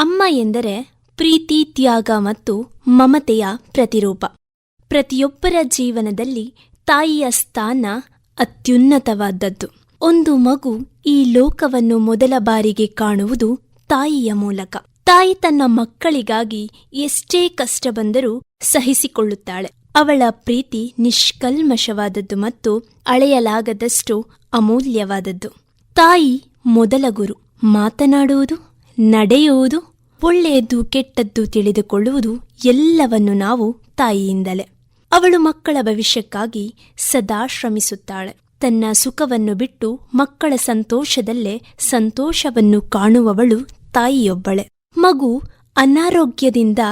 ಅಮ್ಮ ಎಂದರೆ ಪ್ರೀತಿ, ತ್ಯಾಗ ಮತ್ತು ಮಮತೆಯ ಪ್ರತಿರೂಪ. ಪ್ರತಿಯೊಬ್ಬರ ಜೀವನದಲ್ಲಿ ತಾಯಿಯ ಸ್ಥಾನ ಅತ್ಯುನ್ನತವಾದದ್ದು. ಒಂದು ಮಗು ಈ ಲೋಕವನ್ನು ಮೊದಲ ಬಾರಿಗೆ ಕಾಣುವುದು ತಾಯಿಯ ಮೂಲಕ. ತಾಯಿ ತನ್ನ ಮಕ್ಕಳಿಗಾಗಿ ಎಷ್ಟೇ ಕಷ್ಟ ಬಂದರೂ ಸಹಿಸಿಕೊಳ್ಳುತ್ತಾಳೆ. ಅವಳ ಪ್ರೀತಿ ನಿಷ್ಕಲ್ಮಶವಾದದ್ದು ಮತ್ತು ಅಳೆಯಲಾಗದಷ್ಟು ಅಮೂಲ್ಯವಾದದ್ದು. ತಾಯಿ ಮೊದಲ ಗುರು. ಮಾತನಾಡುವುದು, ನಡೆಯುವುದು, ಒಳ್ಳೆಯದು ಕೆಟ್ಟದ್ದು ತಿಳಿದುಕೊಳ್ಳುವುದು ಎಲ್ಲವನ್ನು ನಾವು ತಾಯಿಯಿಂದಲೇ. ಅವಳು ಮಕ್ಕಳ ಭವಿಷ್ಯಕ್ಕಾಗಿ ಸದಾ ಶ್ರಮಿಸುತ್ತಾಳೆ. ತನ್ನ ಸುಖವನ್ನು ಬಿಟ್ಟು ಮಕ್ಕಳ ಸಂತೋಷದಲ್ಲೇ ಸಂತೋಷವನ್ನು ಕಾಣುವವಳು ತಾಯಿಯೊಬ್ಬಳೆ. ಮಗು ಅನಾರೋಗ್ಯದಿಂದ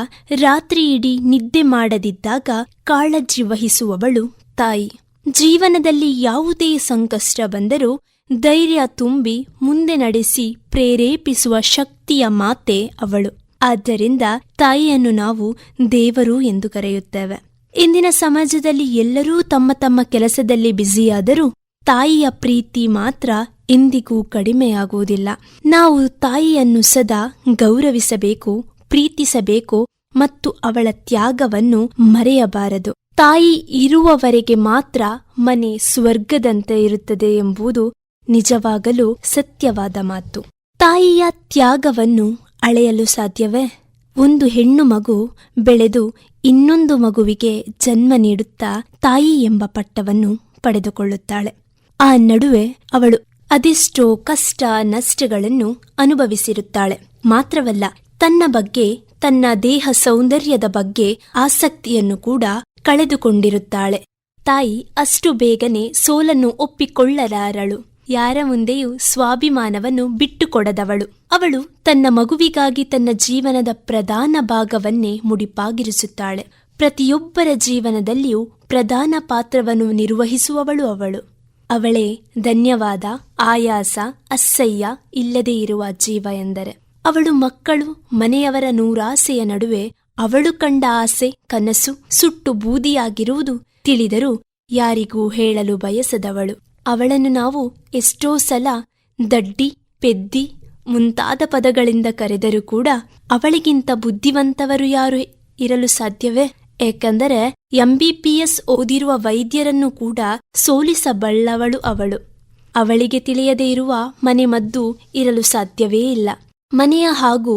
ರಾತ್ರಿಯಿಡೀ ನಿದ್ದೆ ಮಾಡದಿದ್ದಾಗ ಕಾಳಜಿ ವಹಿಸುವವಳು ತಾಯಿ. ಜೀವನದಲ್ಲಿ ಯಾವುದೇ ಸಂಕಷ್ಟ ಬಂದರೂ ಧೈರ್ಯ ತುಂಬಿ ಮುಂದೆ ನಡೆಸಿ ಪ್ರೇರೇಪಿಸುವ ಶಕ್ತಿಯ ಮಾತೆ ಅವಳು. ಆದ್ದರಿಂದ ತಾಯಿಯನ್ನು ನಾವು ದೇವರು ಎಂದು ಕರೆಯುತ್ತೇವೆ. ಇಂದಿನ ಸಮಾಜದಲ್ಲಿ ಎಲ್ಲರೂ ತಮ್ಮ ತಮ್ಮ ಕೆಲಸದಲ್ಲಿ ಬ್ಯುಸಿಯಾದರೂ ತಾಯಿಯ ಪ್ರೀತಿ ಮಾತ್ರ ಎಂದಿಗೂ ಕಡಿಮೆಯಾಗುವುದಿಲ್ಲ. ನಾವು ತಾಯಿಯನ್ನು ಸದಾ ಗೌರವಿಸಬೇಕು, ಪ್ರೀತಿಸಬೇಕು ಮತ್ತು ಅವಳ ತ್ಯಾಗವನ್ನು ಮರೆಯಬಾರದು. ತಾಯಿ ಇರುವವರೆಗೆ ಮಾತ್ರ ಮನೆ ಸ್ವರ್ಗದಂತೆ ಇರುತ್ತದೆ ಎಂಬುದು ನಿಜವಾಗಲೂ ಸತ್ಯವಾದ ಮಾತು. ತಾಯಿಯ ತ್ಯಾಗವನ್ನು ಅಳೆಯಲು ಸಾಧ್ಯವೇ? ಒಂದು ಹೆಣ್ಣು ಮಗು ಬೆಳೆದು ಇನ್ನೊಂದು ಮಗುವಿಗೆ ಜನ್ಮ ನೀಡುತ್ತಾ ತಾಯಿ ಎಂಬ ಪಟ್ಟವನ್ನು ಪಡೆದುಕೊಳ್ಳುತ್ತಾಳೆ. ಆ ನಡುವೆ ಅವಳು ಅದೆಷ್ಟೋ ಕಷ್ಟ ನಷ್ಟಗಳನ್ನು ಅನುಭವಿಸಿರುತ್ತಾಳೆ. ಮಾತ್ರವಲ್ಲ, ತನ್ನ ಬಗ್ಗೆ, ತನ್ನ ದೇಹ ಸೌಂದರ್ಯದ ಬಗ್ಗೆ ಆಸಕ್ತಿಯನ್ನು ಕೂಡ ಕಳೆದುಕೊಂಡಿರುತ್ತಾಳೆ. ತಾಯಿ ಅಷ್ಟು ಬೇಗನೆ ಸೋಲನ್ನು ಒಪ್ಪಿಕೊಳ್ಳಲಾರಳು. ಯಾರ ಮುಂದೆಯೂ ಸ್ವಾಭಿಮಾನವನ್ನು ಬಿಟ್ಟುಕೊಡದವಳು. ಅವಳು ತನ್ನ ಮಗುವಿಗಾಗಿ ತನ್ನ ಜೀವನದ ಪ್ರಧಾನ ಭಾಗವನ್ನೇ ಮುಡಿಪಾಗಿರಿಸುತ್ತಾಳೆ. ಪ್ರತಿಯೊಬ್ಬರ ಜೀವನದಲ್ಲಿಯೂ ಪ್ರಧಾನ ಪಾತ್ರವನ್ನು ನಿರ್ವಹಿಸುವವಳು ಅವಳು. ಅವಳೇ ಧನ್ಯವಾದ, ಆಯಾಸ, ಅಸಹ್ಯ ಇಲ್ಲದೇ ಇರುವ ಜೀವ ಎಂದರೆ. ಅವಳು ಮಕ್ಕಳು, ಮನೆಯವರ ನೂರಾಸೆಯ ನಡುವೆ ಅವಳು ಕಂಡ ಆಸೆ, ಕನಸು ಸುಟ್ಟು ಬೂದಿಯಾಗಿರುವುದು ತಿಳಿದರೂ ಯಾರಿಗೂ ಹೇಳಲು ಬಯಸದವಳು. ಅವಳನ್ನು ನಾವು ಎಷ್ಟೋ ಸಲ ದಡ್ಡಿ, ಪೆದ್ದಿ ಮುಂತಾದ ಪದಗಳಿಂದ ಕರೆದರೂ ಕೂಡ ಅವಳಿಗಿಂತ ಬುದ್ಧಿವಂತವರು ಯಾರು ಇರಲು ಸಾಧ್ಯವೇ? ಏಕೆಂದರೆ MBBS ಓದಿರುವ ವೈದ್ಯರನ್ನು ಕೂಡ ಸೋಲಿಸಬಲ್ಲವಳು ಅವಳು. ಅವಳಿಗೆ ತಿಳಿಯದೇ ಇರುವ ಮನೆ ಮದ್ದು ಇರಲು ಸಾಧ್ಯವೇ ಇಲ್ಲ. ಮನೆಯ ಹಾಗೂ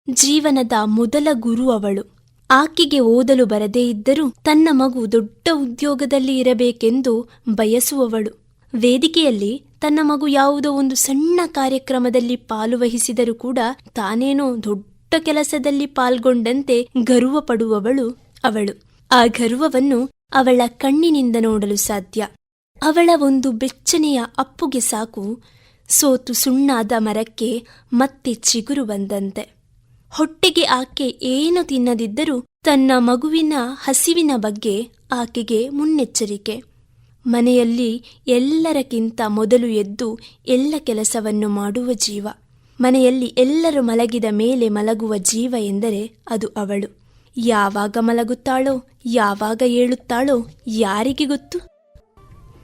ಜೀವನದ ಮೊದಲ ಗುರು ಅವಳು. ಆಕೆಗೆ ಓದಲು ಬರದೇ ಇದ್ದರೂ ತನ್ನ ಮಗು ದೊಡ್ಡ ಉದ್ಯೋಗದಲ್ಲಿ ಇರಬೇಕೆಂದು ಬಯಸುವವಳು. ವೇದಿಕೆಯಲ್ಲಿ ತನ್ನ ಮಗು ಯಾವುದೋ ಒಂದು ಸಣ್ಣ ಕಾರ್ಯಕ್ರಮದಲ್ಲಿ ಪಾಲುವಹಿಸಿದರೂ ಕೂಡ ತಾನೇನೋ ದೊಡ್ಡ ಕೆಲಸದಲ್ಲಿ ಪಾಲ್ಗೊಂಡಂತೆ ಗರ್ವ ಪಡುವವಳು ಅವಳು. ಆ ಗರ್ವವನ್ನು ಅವಳ ಕಣ್ಣಿನಿಂದ ನೋಡಲು ಸಾಧ್ಯ. ಅವಳ ಒಂದು ಬೆಚ್ಚನೆಯ ಅಪ್ಪುಗೆ ಸಾಕು ಸೋತು ಸುಣ್ಣಾದ ಮರಕ್ಕೆ ಮತ್ತೆ ಚಿಗುರು ಬಂದಂತೆ. ಹೊಟ್ಟೆಗೆ ಆಕೆ ಏನು ತಿನ್ನದಿದ್ದರೂ ತನ್ನ ಮಗುವಿನ ಹಸಿವಿನ ಬಗ್ಗೆ ಆಕೆಗೆ ಮುನ್ನೆಚ್ಚರಿಕೆ. ಮನೆಯಲ್ಲಿ ಎಲ್ಲರಕ್ಕಿಂತ ಮೊದಲು ಎದ್ದು ಎಲ್ಲ ಕೆಲಸವನ್ನು ಮಾಡುವ ಜೀವ. ಮನೆಯಲ್ಲಿ ಎಲ್ಲರೂ ಮಲಗಿದ ಮೇಲೆ ಮಲಗುವ ಜೀವ ಎಂದರೆ ಅದು ಅವಳು. ಯಾವಾಗ ಮಲಗುತ್ತಾಳೋ, ಯಾವಾಗ ಏಳುತ್ತಾಳೋ ಯಾರಿಗೆ ಗೊತ್ತು?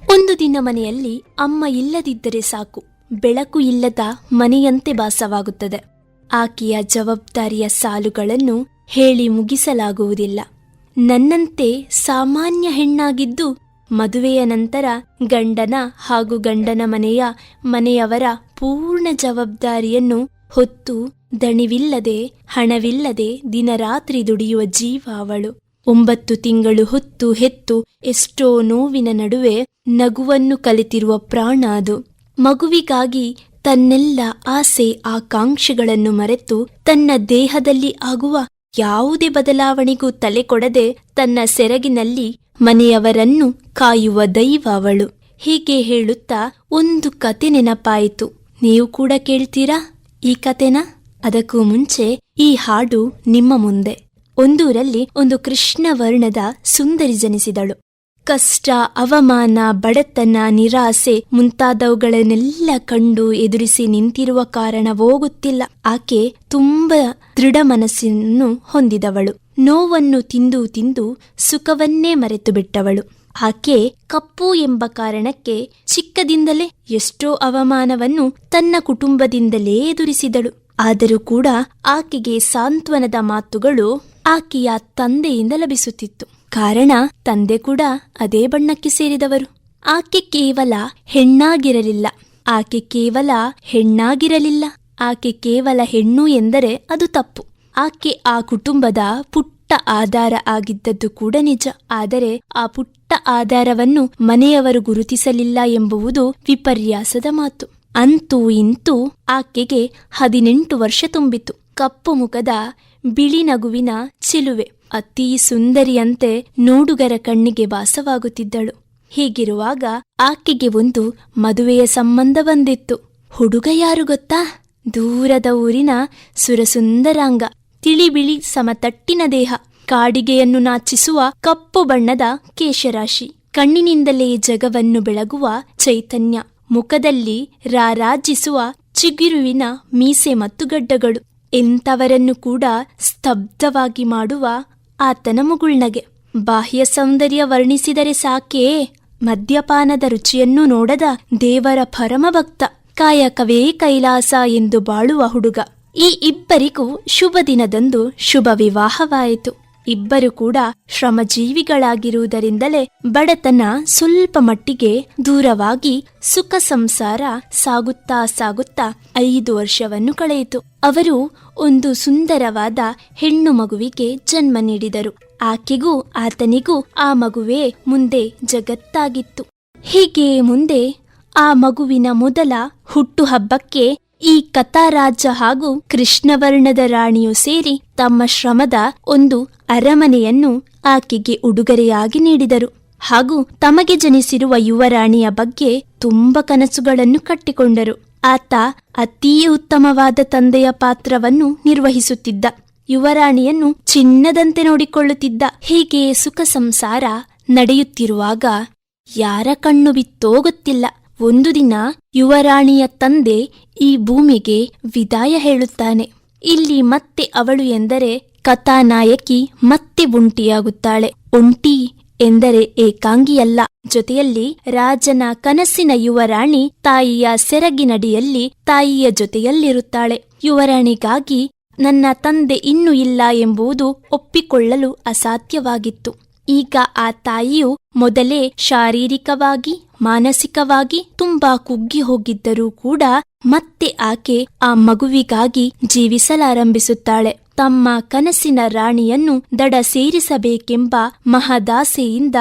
ಒಂದು ದಿನ ಮನೆಯಲ್ಲಿ ಅಮ್ಮ ಇಲ್ಲದಿದ್ದರೆ ಸಾಕು, ಬೆಳಕು ಇಲ್ಲದ ಮನೆಯಂತೆ ಭಾಸವಾಗುತ್ತದೆ. ಆಕೆಯ ಜವಾಬ್ದಾರಿಯ ಸಾಲುಗಳನ್ನು ಹೇಳಿ ಮುಗಿಸಲಾಗುವುದಿಲ್ಲ. ನನ್ನಂತೆ ಸಾಮಾನ್ಯ ಹೆಣ್ಣಾಗಿದ್ದು ಮದುವೆಯ ನಂತರ ಗಂಡನ ಹಾಗೂ ಗಂಡನ ಮನೆಯವರ ಪೂರ್ಣ ಜವಾಬ್ದಾರಿಯನ್ನು ಹೊತ್ತು ದಣಿವಿಲ್ಲದೆ, ಹಣವಿಲ್ಲದೆ ದಿನರಾತ್ರಿ ದುಡಿಯುವ ಜೀವ ಅವಳು. 9 ತಿಂಗಳು ಹೊತ್ತು ಹೆತ್ತು ಎಷ್ಟೋ ನೋವಿನ ನಡುವೆ ನಗುವನ್ನು ಕಲಿತಿರುವ ಪ್ರಾಣ ಅದು. ಮಗುವಿಗಾಗಿ ತನ್ನೆಲ್ಲ ಆಸೆ ಆಕಾಂಕ್ಷೆಗಳನ್ನು ಮರೆತು ತನ್ನ ದೇಹದಲ್ಲಿ ಆಗುವ ಯಾವುದೇ ಬದಲಾವಣೆಗೂ ತಲೆ ಕೊಡದೆ ತನ್ನ ಸೆರಗಿನಲ್ಲಿ ಮನೆಯವರನ್ನು ಕಾಯುವ ದೈವ ಅವಳು. ಹೀಗೆ ಹೇಳುತ್ತಾ ಒಂದು ಕತೆ ನೆನಪಾಯಿತು. ನೀವು ಕೂಡ ಕೇಳ್ತೀರಾ ಈ ಕತೆನ? ಅದಕ್ಕೂ ಮುಂಚೆ ಈ ಹಾಡು ನಿಮ್ಮ ಮುಂದೆ. ಒಂದೂರಲ್ಲಿ ಒಂದು ಕೃಷ್ಣ ವರ್ಣದ ಸುಂದರಿ ಜನಿಸಿದಳು. ಕಷ್ಟ, ಅವಮಾನ, ಬಡತನ, ನಿರಾಸೆ ಮುಂತಾದವುಗಳನ್ನೆಲ್ಲ ಕಂಡು ಎದುರಿಸಿ ನಿಂತಿರುವ ಕಾರಣವೋ ಗೊತ್ತಿಲ್ಲ. ಆಕೆ ತುಂಬ ದೃಢ ಮನಸ್ಸನ್ನು ಹೊಂದಿದವಳು. ನೋವನ್ನು ತಿಂದು ತಿಂದು ಸುಖವನ್ನೇ ಮರೆತು ಬಿಟ್ಟವಳು. ಆಕೆ ಕಪ್ಪು ಎಂಬ ಕಾರಣಕ್ಕೆ ಚಿಕ್ಕದಿಂದಲೇ ಎಷ್ಟೋ ಅವಮಾನವನ್ನು ತನ್ನ ಕುಟುಂಬದಿಂದಲೇ ಎದುರಿಸಿದಳು. ಆದರೂ ಕೂಡ ಆಕೆಗೆ ಸಾಂತ್ವನದ ಮಾತುಗಳು ಆಕೆಯ ತಂದೆಯಿಂದ ಲಭಿಸುತ್ತಿತ್ತು. ಕಾರಣ ತಂದೆ ಕೂಡ ಅದೇ ಬಣ್ಣಕ್ಕೆ ಸೇರಿದವರು. ಆಕೆ ಕೇವಲ ಹೆಣ್ಣಾಗಿರಲಿಲ್ಲ, ಆಕೆ ಕೇವಲ ಹೆಣ್ಣು ಎಂದರೆ ಅದು ತಪ್ಪು. ಆಕೆ ಆ ಕುಟುಂಬದ ಪುಟ್ಟ ಆಧಾರ ಆಗಿದ್ದದ್ದು ಕೂಡ ನಿಜ. ಆದರೆ ಆ ಪುಟ್ಟ ಆಧಾರವನ್ನು ಮನೆಯವರು ಗುರುತಿಸಲಿಲ್ಲ ಎಂಬುವುದು ವಿಪರ್ಯಾಸದ ಮಾತು. ಅಂತೂ ಇಂತೂ ಆಕೆಗೆ 18 ವರ್ಷ ತುಂಬಿತು. ಕಪ್ಪು ಮುಖದ ಬಿಳಿ ನಗುವಿನ ಚಿಲುವೆ, ಅತೀ ಸುಂದರಿಯಂತೆ ನೋಡುಗರ ಕಣ್ಣಿಗೆ ಭಾಸವಾಗುತ್ತಿದ್ದಳು. ಹೀಗಿರುವಾಗ ಆಕೆಗೆ ಒಂದು ಮದುವೆಯ ಸಂಬಂಧ ಬಂದಿತ್ತು. ಹುಡುಗ ಯಾರು ಗೊತ್ತಾ? ದೂರದ ಊರಿನ ಸುರಸುಂದರಾಂಗ, ತಿಳಿ ಬಿಳಿ ಸಮತಟ್ಟಿನ ದೇಹ, ಕಾಡಿಗೆಯನ್ನು ನಾಚಿಸುವ ಕಪ್ಪು ಬಣ್ಣದ ಕೇಶರಾಶಿ, ಕಣ್ಣಿನಿಂದಲೇ ಜಗವನ್ನು ಬೆಳಗುವ ಚೈತನ್ಯ, ಮುಖದಲ್ಲಿ ರಾರಾಜಿಸುವ ಚಿಗುರುವಿನ ಮೀಸೆ ಮತ್ತು ಗಡ್ಡಗಳು, ಎಂಥವರನ್ನು ಕೂಡ ಸ್ತಬ್ಧವಾಗಿ ಮಾಡುವ ಆತನ ಮುಗುಳ್ನಗೆ. ಬಾಹ್ಯ ಸೌಂದರ್ಯ ವರ್ಣಿಸಿದರೆ ಸಾಕೇ, ಮದ್ಯಪಾನದ ರುಚಿಯನ್ನು ನೋಡದ ದೇವರ ಪರಮಭಕ್ತ, ಕಾಯಕವೇ ಕೈಲಾಸ ಎಂದು ಬಾಳುವ ಹುಡುಗ. ಈ ಇಬ್ಬರಿಗೂ ಶುಭ ದಿನದಂದು ಶುಭ ವಿವಾಹವಾಯಿತು. ಇಬ್ಬರು ಕೂಡ ಶ್ರಮಜೀವಿಗಳಾಗಿರುವುದರಿಂದಲೇ ಬಡತನ ಸ್ವಲ್ಪ ಮಟ್ಟಿಗೆ ದೂರವಾಗಿ ಸುಖ ಸಂಸಾರ ಸಾಗುತ್ತಾ 5 ವರ್ಷವನ್ನು ಕಳೆಯಿತು. ಅವರು ಒಂದು ಸುಂದರವಾದ ಹೆಣ್ಣು ಮಗುವಿಗೆ ಜನ್ಮ ನೀಡಿದರು. ಆಕೆಗೂ ಆತನಿಗೂ ಆ ಮಗುವೇ ಮುಂದೆ ಜಗತ್ತಾಗಿತ್ತು. ಹೀಗೆ ಮುಂದೆ ಆ ಮಗುವಿನ ಮೊದಲ ಹುಟ್ಟುಹಬ್ಬಕ್ಕೆ ಈ ಕಥಾರಾಜ ಹಾಗೂ ಕೃಷ್ಣವರ್ಣದ ರಾಣಿಯು ಸೇರಿ ತಮ್ಮ ಶ್ರಮದ ಒಂದು ಅರಮನೆಯನ್ನು ಆಕೆಗೆ ಉಡುಗೊರೆಯಾಗಿ ನೀಡಿದರು. ಹಾಗೂ ತಮಗೆ ಜನಿಸಿರುವ ಯುವರಾಣಿಯ ಬಗ್ಗೆ ತುಂಬ ಕನಸುಗಳನ್ನು ಕಟ್ಟಿಕೊಂಡರು. ಆತ ಅತೀ ಉತ್ತಮವಾದ ತಂದೆಯ ಪಾತ್ರವನ್ನು ನಿರ್ವಹಿಸುತ್ತಿದ್ದ. ಯುವರಾಣಿಯನ್ನು ಚಿನ್ನದಂತೆ ನೋಡಿಕೊಳ್ಳುತ್ತಿದ್ದ. ಹೀಗೆ ಸುಖ ಸಂಸಾರ ನಡೆಯುತ್ತಿರುವಾಗ ಯಾರ ಕಣ್ಣು ಬಿತ್ತೋ ಗೊತ್ತಿಲ್ಲ, ಒಂದು ದಿನ ಯುವರಾಣಿಯ ತಂದೆ ಈ ಭೂಮಿಗೆ ವಿದಾಯ ಹೇಳುತ್ತಾನೆ. ಇಲ್ಲಿ ಮತ್ತೆ ಅವಳು ಎಂದರೆ ಕಥಾನಾಯಕಿ ಮತ್ತೆ ಒಂಟಿಯಾಗುತ್ತಾಳೆ. ಒಂಟಿ ಎಂದರೆ ಏಕಾಂಗಿಯಲ್ಲ, ಜೊತೆಯಲ್ಲಿ ರಾಜನ ಕನಸಿನ ಯುವರಾಣಿ ತಾಯಿಯ ಸೆರಗಿನಡಿಯಲ್ಲಿ ತಾಯಿಯ ಜೊತೆಯಲ್ಲಿರುತ್ತಾಳೆ. ಯುವರಾಣಿಗಾಗಿ ನನ್ನ ತಂದೆ ಇನ್ನೂ ಇಲ್ಲ ಎಂಬುದು ಒಪ್ಪಿಕೊಳ್ಳಲು ಅಸಾಧ್ಯವಾಗಿತ್ತು. ಈಗ ಆ ತಾಯಿಯು ಮೊದಲೇ ಶಾರೀರಿಕವಾಗಿ ಮಾನಸಿಕವಾಗಿ ತುಂಬಾ ಕುಗ್ಗಿ ಹೋಗಿದ್ದರೂ ಕೂಡ ಮತ್ತೆ ಆಕೆ ಆ ಮಗುವಿಗಾಗಿ ಜೀವಿಸಲಾರಂಭಿಸುತ್ತಾಳೆ. ತಮ್ಮ ಕನಸಿನ ರಾಣಿಯನ್ನು ದಡ ಸೇರಿಸಬೇಕೆಂಬ ಮಹದಾಸೆಯಿಂದ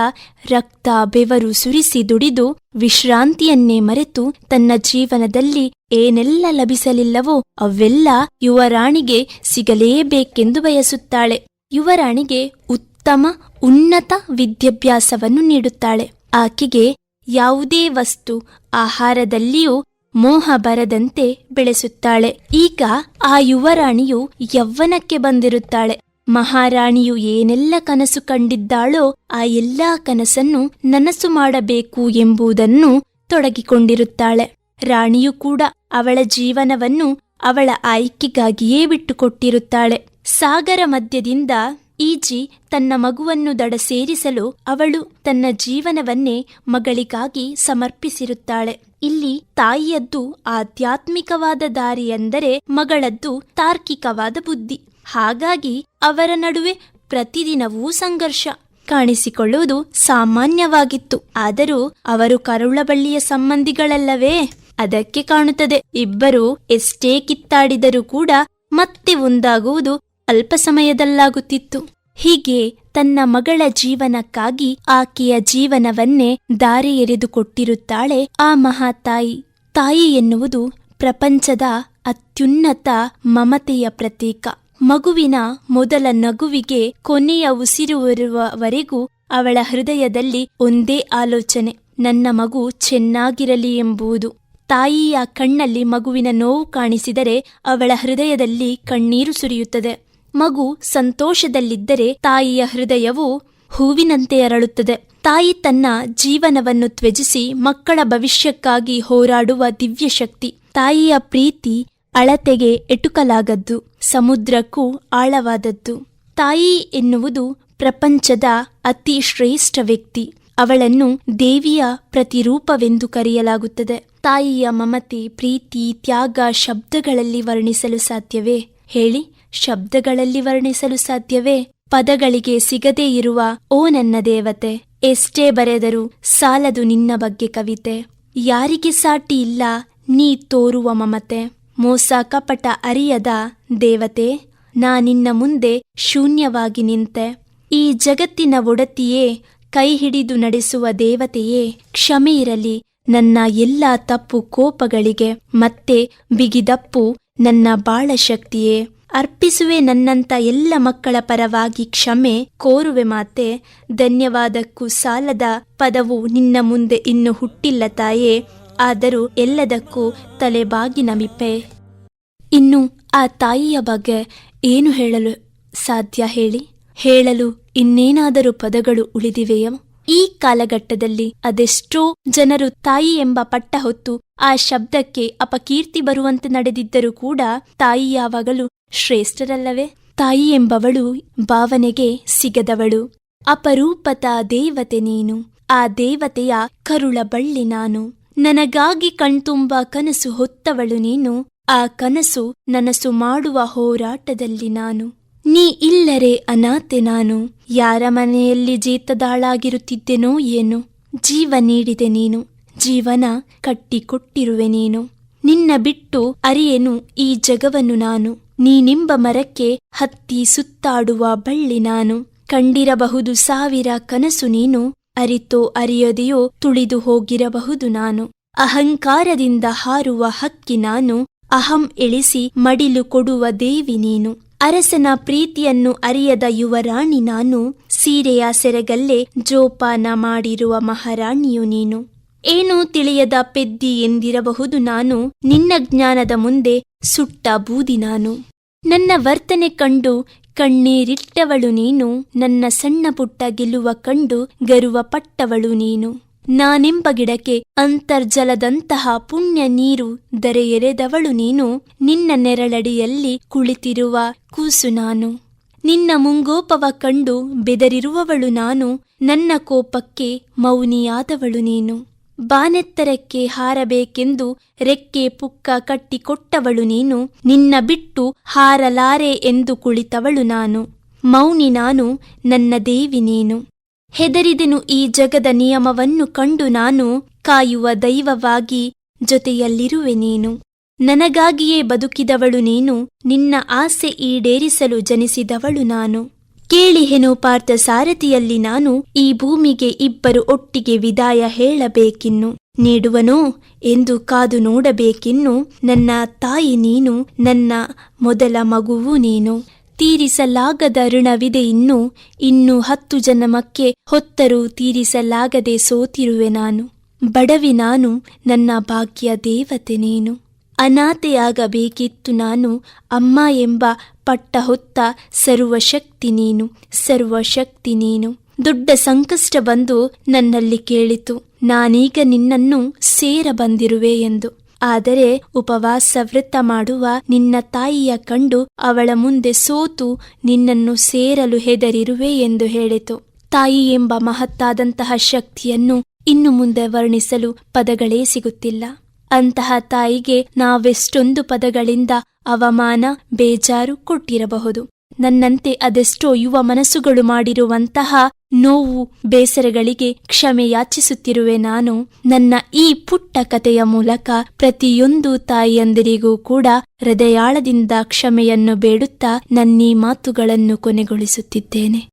ರಕ್ತ ಬೆವರು ಸುರಿಸಿ ದುಡಿದು ವಿಶ್ರಾಂತಿಯನ್ನೇ ಮರೆತು ತನ್ನ ಜೀವನದಲ್ಲಿ ಏನೆಲ್ಲ ಲಭಿಸಲಿಲ್ಲವೋ ಅವೆಲ್ಲ ಯುವರಾಣಿಗೆ ಸಿಗಲೇಬೇಕೆಂದು ಬಯಸುತ್ತಾಳೆ. ಯುವರಾಣಿಗೆ ಉತ್ತಮ ಉನ್ನತ ವಿದ್ಯಾಭ್ಯಾಸವನ್ನು ನೀಡುತ್ತಾಳೆ. ಆಕೆಗೆ ಯಾವುದೇ ವಸ್ತು ಆಹಾರದಲ್ಲಿಯೂ ಮೋಹ ಬರದಂತೆ ಬೆಳೆಸುತ್ತಾಳೆ. ಈಗ ಆ ಯುವರಾಣಿಯು ಯೌವನಕ್ಕೆ ಬಂದಿರುತ್ತಾಳೆ. ಮಹಾರಾಣಿಯು ಏನೆಲ್ಲ ಕನಸು ಕಂಡಿದ್ದಾಳೋ ಆ ಎಲ್ಲಾ ಕನಸನ್ನು ನನಸು ಮಾಡಬೇಕು ಎಂಬುದನ್ನು ತೊಡಗಿಕೊಂಡಿರುತ್ತಾಳೆ. ರಾಣಿಯು ಕೂಡ ಅವಳ ಜೀವನವನ್ನು ಅವಳ ಆಯ್ಕೆಗಾಗಿಯೇ ಬಿಟ್ಟುಕೊಟ್ಟಿರುತ್ತಾಳೆ. ಸಾಗರ ಮಧ್ಯದಿಂದ ಈಜಿ ತನ್ನ ಮಗುವನ್ನು ದಡ ಸೇರಿಸಲು ಅವಳು ತನ್ನ ಜೀವನವನ್ನೇ ಮಗಳಿಗಾಗಿ ಸಮರ್ಪಿಸಿರುತ್ತಾಳೆ. ಇಲ್ಲಿ ತಾಯಿಯದ್ದು ಆಧ್ಯಾತ್ಮಿಕವಾದ ದಾರಿ ಎಂದರೆ ಮಗಳದ್ದು ತಾರ್ಕಿಕವಾದ ಬುದ್ಧಿ. ಹಾಗಾಗಿ ಅವರ ನಡುವೆ ಪ್ರತಿದಿನವೂ ಸಂಘರ್ಷ ಕಾಣಿಸಿಕೊಳ್ಳುವುದು ಸಾಮಾನ್ಯವಾಗಿತ್ತು. ಆದರೂ ಅವರು ಕರುಳಬಳ್ಳಿಯ ಸಂಬಂಧಿಗಳಲ್ಲವೇ, ಅದಕ್ಕೆ ಕಾಣುತ್ತದೆ. ಇಬ್ಬರು ಎಷ್ಟೇ ಕಿತ್ತಾಡಿದರೂ ಕೂಡ ಮತ್ತೆ ಒಂದಾಗುವುದು ಅಲ್ಪ ಸಮಯದಲ್ಲಾಗುತ್ತಿತ್ತು. ಹೀಗೆ ತನ್ನ ಮಗಳ ಜೀವನಕ್ಕಾಗಿ ಆಕೆಯ ಜೀವನವನ್ನೇ ದಾರಿ ಎರೆದುಕೊಟ್ಟಿರುತ್ತಾಳೆ ಆ ಮಹಾತಾಯಿ. ತಾಯಿ ಎನ್ನುವುದು ಪ್ರಪಂಚದ ಅತ್ಯುನ್ನತ ಮಮತೆಯ ಪ್ರತೀಕ. ಮಗುವಿನ ಮೊದಲ ನಗುವಿಗೆ ಕೊನೆಯ ಉಸಿರುವರೆಗೂ ಅವಳ ಹೃದಯದಲ್ಲಿ ಒಂದೇ ಆಲೋಚನೆ, ನನ್ನ ಮಗು ಚೆನ್ನಾಗಿರಲಿ ಎಂಬುದು. ತಾಯಿಯ ಕಣ್ಣಲ್ಲಿ ಮಗುವಿನ ನೋವು ಕಾಣಿಸಿದರೆ ಅವಳ ಹೃದಯದಲ್ಲಿ ಕಣ್ಣೀರು ಸುರಿಯುತ್ತದೆ. ಮಗು ಸಂತೋಷದಲ್ಲಿದ್ದರೆ ತಾಯಿಯ ಹೃದಯವು ಹೂವಿನಂತೆ ಅರಳುತ್ತದೆ. ತಾಯಿ ತನ್ನ ಜೀವನವನ್ನು ತ್ಯಜಿಸಿ ಮಕ್ಕಳ ಭವಿಷ್ಯಕ್ಕಾಗಿ ಹೋರಾಡುವ ದಿವ್ಯ ಶಕ್ತಿ. ತಾಯಿಯ ಪ್ರೀತಿ ಅಳತೆಗೆ ಎಟುಕಲಾಗದ್ದು, ಸಮುದ್ರಕ್ಕೂ ಆಳವಾದದ್ದು. ತಾಯಿ ಎನ್ನುವುದು ಪ್ರಪಂಚದ ಅತಿ ಶ್ರೇಷ್ಠ ವ್ಯಕ್ತಿ. ಅವಳನ್ನು ದೇವಿಯ ಪ್ರತಿರೂಪವೆಂದು ಕರೆಯಲಾಗುತ್ತದೆ. ತಾಯಿಯ ಮಮತೆ, ಪ್ರೀತಿ, ತ್ಯಾಗ ಶಬ್ದಗಳಲ್ಲಿ ವರ್ಣಿಸಲು ಸಾಧ್ಯವೇ? ಹೇಳಿ, ಶಬ್ದಗಳಲ್ಲಿ ವರ್ಣಿಸಲು ಸಾಧ್ಯವೇ? ಪದಗಳಿಗೆ ಸಿಗದೇ ಇರುವ ಓ ನನ್ನ ದೇವತೆ, ಎಷ್ಟೇ ಬರೆದರೂ ಸಾಲದು ನಿನ್ನ ಬಗ್ಗೆ ಕವಿತೆ. ಯಾರಿಗೆ ಸಾಟಿ ಇಲ್ಲ ನೀ ತೋರುವ ಮಮತೆ, ಮೋಸ ಕಪಟ ಅರಿಯದ ದೇವತೆ, ನಾ ನಿನ್ನ ಮುಂದೆ ಶೂನ್ಯವಾಗಿ ನಿಂತೆ. ಈ ಜಗತ್ತಿನ ಒಡತಿಯೇ, ಕೈ ಹಿಡಿದು ನಡೆಸುವ ದೇವತೆಯೇ, ಕ್ಷಮೆ ಇರಲಿ ನನ್ನ ಎಲ್ಲ ತಪ್ಪು ಕೋಪಗಳಿಗೆ, ಮತ್ತೆ ಬಿಗಿದಪ್ಪು ನನ್ನ ಬಾಳ ಶಕ್ತಿಯೇ. ಅರ್ಪಿಸುವೆ ನನ್ನಂತ ಎಲ್ಲ ಮಕ್ಕಳ ಪರವಾಗಿ ಕ್ಷಮೆ ಕೋರುವೆ ಮಾತೆ. ಧನ್ಯವಾದಕ್ಕೂ ಸಾಲದ ಪದವು ನಿನ್ನ ಮುಂದೆ ಇನ್ನು ಹುಟ್ಟಿಲ್ಲ ತಾಯೇ, ಆದರೂ ಎಲ್ಲದಕ್ಕೂ ತಲೆಬಾಗಿ ನಮಿಪೆ. ಇನ್ನು ಆ ತಾಯಿಯ ಬಗ್ಗೆ ಏನು ಹೇಳಲು ಸಾಧ್ಯ ಹೇಳಿ? ಹೇಳಲು ಇನ್ನೇನಾದರೂ ಪದಗಳು ಉಳಿದಿವೆಯೋ? ಈ ಕಾಲಘಟ್ಟದಲ್ಲಿ ಅದೆಷ್ಟೋ ಜನರು ತಾಯಿ ಎಂಬ ಪಟ್ಟ ಹೊತ್ತು ಆ ಶಬ್ದಕ್ಕೆ ಅಪಕೀರ್ತಿ ಬರುವಂತೆ ನಡೆದಿದ್ದರೂ ಕೂಡ ತಾಯಿ ಯಾವಾಗಲೂ ಶ್ರೇಷ್ಠರಲ್ಲವೇ? ತಾಯಿ ಎಂಬವಳು ಭಾವನೆಗೆ ಸಿಗದವಳು, ಅಪರೂಪದ ದೇವತೆ ನೀನು. ಆ ದೇವತೆಯ ಕರುಳ ಬಳ್ಳಿ ನಾನು. ನನಗಾಗಿ ಕಣ್ತುಂಬ ಕನಸು ಹೊತ್ತವಳು ನೀನು. ಆ ಕನಸು ನನಸು ಮಾಡುವ ಹೋರಾಟದಲ್ಲಿ ನಾನು. ನೀ ಇಲ್ಲರೆ ಅನಾಥೆ ನಾನು. ಯಾರ ಮನೆಯಲ್ಲಿ ಜೀತದಾಳಾಗಿರುತ್ತಿದ್ದೆನೋ ಏನು. ಜೀವ ನೀಡಿದೆ ನೀನು, ಜೀವನ ಕಟ್ಟಿಕೊಟ್ಟಿರುವೆ ನೀನು. ನಿನ್ನ ಬಿಟ್ಟು ಅರಿಯೆನು ಈ ಜಗವನ್ನು ನಾನು. ನೀನೆಂಬ ಮರಕ್ಕೆ ಹತ್ತಿ ಸುತ್ತಾಡುವ ಬಳ್ಳಿ ನಾನು. ಕಂಡಿರಬಹುದು ಸಾವಿರ ಕನಸು ನೀನು, ಅರಿತೋ ಅರಿಯದೆಯೋ ತುಳಿದು ಹೋಗಿರಬಹುದು ನಾನು. ಅಹಂಕಾರದಿಂದ ಹಾರುವ ಹಕ್ಕಿ ನಾನು, ಅಹಂ ಇಳಿಸಿ ಮಡಿಲು ಕೊಡುವ ದೇವಿ ನೀನು. ಅರಸನ ಪ್ರೀತಿಯನ್ನು ಅರಿಯದ ಯುವರಾಣಿ ನಾನು. ಸೀರೆಯ ಸೆರಗಲ್ಲೇ ಜೋಪಾನ ಮಾಡಿರುವ ಮಹಾರಾಣಿಯು ನೀನು. ಏನೂ ತಿಳಿಯದ ಪೆದ್ದಿ ಎಂದಿರಬಹುದು ನಾನು. ನಿನ್ನ ಜ್ಞಾನದ ಮುಂದೆ ಸುಟ್ಟ ಬೂದಿ ನಾನು. ನನ್ನ ವರ್ತನೆ ಕಂಡು ಕಣ್ಣೀರಿಟ್ಟವಳು ನೀನು. ನನ್ನ ಸಣ್ಣ ಪುಟ್ಟ ಗೆಲುವ ಕಂಡು ಗರ್ವ ಪಟ್ಟವಳು ನೀನು. ನಾನೆಂಬ ಗಿಡಕ್ಕೆ ಅಂತರ್ಜಲದಂತಹ ಪುಣ್ಯ ನೀರು ದರೆ ಎರೆದವಳು ನೀನು. ನಿನ್ನ ನೆರಳಡಿಯಲ್ಲಿ ಕುಳಿತಿರುವ ಕೂಸು ನಾನು. ನಿನ್ನ ಮುಂಗೋಪವ ಕಂಡು ಬೆದರಿರುವವಳು ನಾನು. ನನ್ನ ಕೋಪಕ್ಕೆ ಮೌನಿಯಾದವಳು ನೀನು. ಬಾನೆತ್ತರಕ್ಕೆ ಹಾರಬೇಕೆಂದು ರೆಕ್ಕೆ ಪುಕ್ಕ ಕಟ್ಟಿಕೊಟ್ಟವಳು ನೀನು. ನಿನ್ನ ಬಿಟ್ಟು ಹಾರಲಾರೆ ಎಂದು ಕುಳಿತವಳು ನಾನು. ಮೌನಿ ನಾನು, ನನ್ನ ದೇವಿ ನೀನು. ಹೆದರಿದೆನು ಈ ಜಗದ ನಿಯಮವನ್ನು ಕಂಡು ನಾನು. ಕಾಯುವ ದೈವವಾಗಿ ಜೊತೆಯಲ್ಲಿರುವೆ ನೀನು. ನನಗಾಗಿಯೇ ಬದುಕಿದವಳು ನೀನು. ನಿನ್ನ ಆಸೆ ಈಡೇರಿಸಲು ಜನಿಸಿದವಳು ನಾನು. ಕೇಳಿಹೆನು ಪಾರ್ಥ ಸಾರಥಿಯಲ್ಲಿ ನಾನು. ಈ ಭೂಮಿಗೆ ಇಬ್ಬರು ಒಟ್ಟಿಗೆ ವಿದಾಯ ಹೇಳಬೇಕಿನ್ನು. ನೀಡುವನೋ ಎಂದು ಕಾದು ನೋಡಬೇಕಿನ್ನು. ನನ್ನ ತಾಯಿ ನೀನು, ನನ್ನ ಮೊದಲ ಮಗುವು ನೀನು. ತೀರಿಸಲಾಗದ ಋಣವಿದೆ ಇನ್ನು. 10 ಜನ್ಮಕ್ಕೆ ಹೊತ್ತರೂ ತೀರಿಸಲಾಗದೆ ಸೋತಿರುವೆ ನಾನು. ಬಡವಿ ನಾನು, ನನ್ನ ಭಾಗ್ಯ ದೇವತೆ ನೀನು. ಅನಾಥೆಯಾಗಬೇಕಿತ್ತು ನಾನು. ಅಮ್ಮ ಎಂಬ ಪಟ್ಟ ಹೊತ್ತ ಸರ್ವಶಕ್ತಿ ನೀನು, ಸರ್ವಶಕ್ತಿ ನೀನು. ದೊಡ್ಡ ಸಂಕಷ್ಟ ಬಂದು ನನ್ನಲ್ಲಿ ಕೇಳಿತು, ನಾನೀಗ ನಿನ್ನನ್ನು ಸೇರ ಬಂದಿರುವೆ ಎಂದು. ಆದರೆ ಉಪವಾಸ ವ್ರತ ಮಾಡುವ ನಿನ್ನ ತಾಯಿಯ ಕಂಡು ಅವಳ ಮುಂದೆ ಸೋತು ನಿನ್ನನ್ನು ಸೇರಲು ಹೆದರಿರುವೆ ಎಂದು ಹೇಳಿತು. ತಾಯಿ ಎಂಬ ಮಹತ್ತಾದಂತಹ ಶಕ್ತಿಯನ್ನು ಇನ್ನು ಮುಂದೆ ವರ್ಣಿಸಲು ಪದಗಳೇ ಸಿಗುತ್ತಿಲ್ಲ. ಅಂತಹ ತಾಯಿಗೆ ನಾವೆಷ್ಟೊಂದು ಪದಗಳಿಂದ ಅವಮಾನ, ಬೇಜಾರು ಕೊಟ್ಟಿರಬಹುದು. ನನ್ನಂತೆ ಅದೆಷ್ಟೋ ಯುವ ಮನಸ್ಸುಗಳು ಮಾಡಿರುವಂತಹ ನೋವು, ಬೇಸರಗಳಿಗೆ ಕ್ಷಮೆ ಯಾಚಿಸುತ್ತಿರುವೆ ನಾನು. ನನ್ನ ಈ ಪುಟ್ಟ ಕಥೆಯ ಮೂಲಕ ಪ್ರತಿಯೊಂದು ತಾಯಿಯಂದಿರಿಗೂ ಕೂಡ ಹೃದಯಾಳದಿಂದ ಕ್ಷಮೆಯನ್ನು ಬೇಡುತ್ತಾ ನನ್ನೀ ಮಾತುಗಳನ್ನು ಕೊನೆಗೊಳಿಸುತ್ತಿದ್ದೇನೆ.